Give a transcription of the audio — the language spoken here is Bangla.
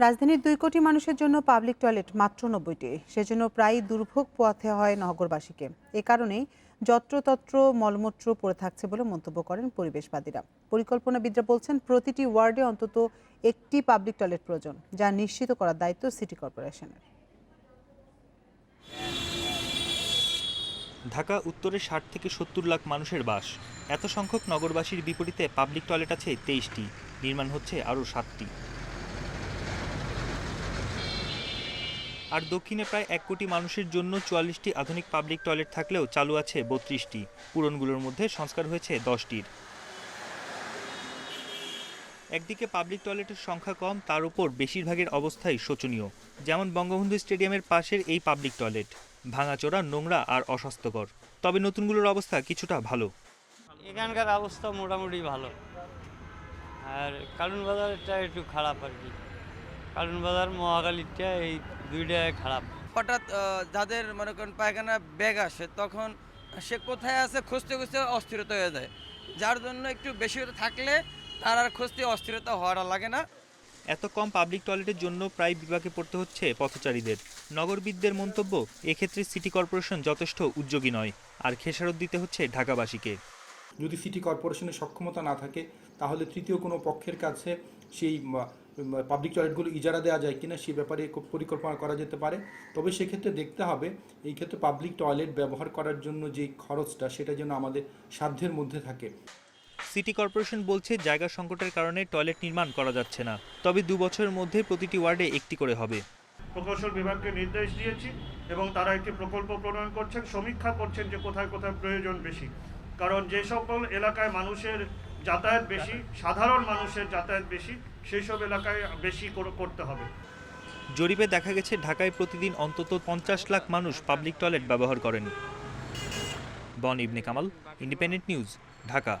রাজধানীর 2 কোটি মানুষের জন্য পাবলিক টয়লেট মাত্র 90টি। সেজন্য প্রায় দুর্ভোগ পোহাতে হয় নগরবাসীকে। এ কারণেই যত্রতত্র মলমূত্র পড়ে থাকছে বলে মন্তব্য করেন পরিবেশবাদীরা। পরিকল্পনাবিদরা বলছেন প্রতিটি ওয়ার্ডে অন্তত একটি পাবলিক টয়লেট প্রয়োজন, যা নিশ্চিত করার দায়িত্ব সিটি কর্পোরেশনের। ঢাকা উত্তরে ৬০ থেকে ৭০ লাখ মানুষের বাস। এত সংখ্যক নগরবাসীর বিপরীতে পাবলিক টয়লেট আছে ২৩টি, নির্মাণ হচ্ছে আরও ৭টি। আর দক্ষিণে প্রায় ১ কোটি মানুষের জন্য ৪৪টি আধুনিক পাবলিক টয়লেট থাকলেও চালু আছে ৩২টি। পুরনগুলোর মধ্যে সংস্কার হয়েছে ১০টির। একদিকে পাবলিক টয়লেটের সংখ্যা কম, তার উপর বেশিরভাগের অবস্থাই শোচনীয়। যেমন বঙ্গবন্ধু স্টেডিয়ামের পাশের এই পাবলিক টয়লেট, ভাঙাচোরা, নোংরা আর অস্বাস্থ্যকর। তবে নতুনগুলোর অবস্থা কিছুটা ভালো। এখানকার অবস্থা মোটামুটি ভালো, আর কারণ বাজারটা একটু খারাপ আর কি। কারণ বাজার মহাখালীটা এই দুইটাই খারাপ। হঠাৎ যাদের মনে করেন পায়খানা ব্যাগ আসে, তখন সে কোথায় আছে খুঁজতে খুঁজতে অস্থিরতা হয়ে যায়, যার জন্য একটু বেশি থাকলে তার আর খুঁজতে অস্থিরতা হওয়াটা লাগে না। এত কম পাবলিক টয়লেটের জন্য প্রায় বিপাকে পড়তে হচ্ছে পথচারীদের। নগরবিদদের মন্তব্য, এক্ষেত্রে সিটি কর্পোরেশন যথেষ্ট উদ্যোগী নয়, আর খেসারত দিতে হচ্ছে ঢাকাবাসীকে। যদি সিটি কর্পোরেশনের সক্ষমতা না থাকে, তাহলে তৃতীয় কোনো পক্ষের কাছে সেই পাবলিক টয়লেটগুলো ইজারা দেওয়া যায় কিনা সে ব্যাপারে পরিকল্পনা করা যেতে পারে। তবে সেক্ষেত্রে দেখতে হবে এই ক্ষেত্রে পাবলিক টয়লেট ব্যবহার করার জন্য যে খরচটা, সেটা যেন আমাদের সাধ্যের মধ্যে থাকে। সিটি কর্পোরেশন বলছে জায়গা সংকটের কারণে টয়লেট নির্মাণ করা যাচ্ছে না, তবে 2 বছরের মধ্যে প্রতিটি ওয়ার্ডে একটি করে হবে। প্রকৌশল বিভাগকে নির্দেশ দিয়েছি এবং তারা একটি প্রকল্প প্রণয়ন করছেন, সমীক্ষা করছেন যে কোথায় কোথায় প্রয়োজন বেশি। কারণ যে সকল এলাকায় মানুষের যাতায়াত বেশি, সাধারণ মানুষের যাতায়াত বেশি, সেই সব এলাকায় বেশি করতে হবে। জরিপে দেখা গেছে ঢাকায় প্রতিদিন অন্তত 50 লাখ মানুষ পাবলিক টয়লেট ব্যবহার করেন। বন ইবনে কামাল, ইন্ডিপেন্ডেন্ট নিউজ, ঢাকা।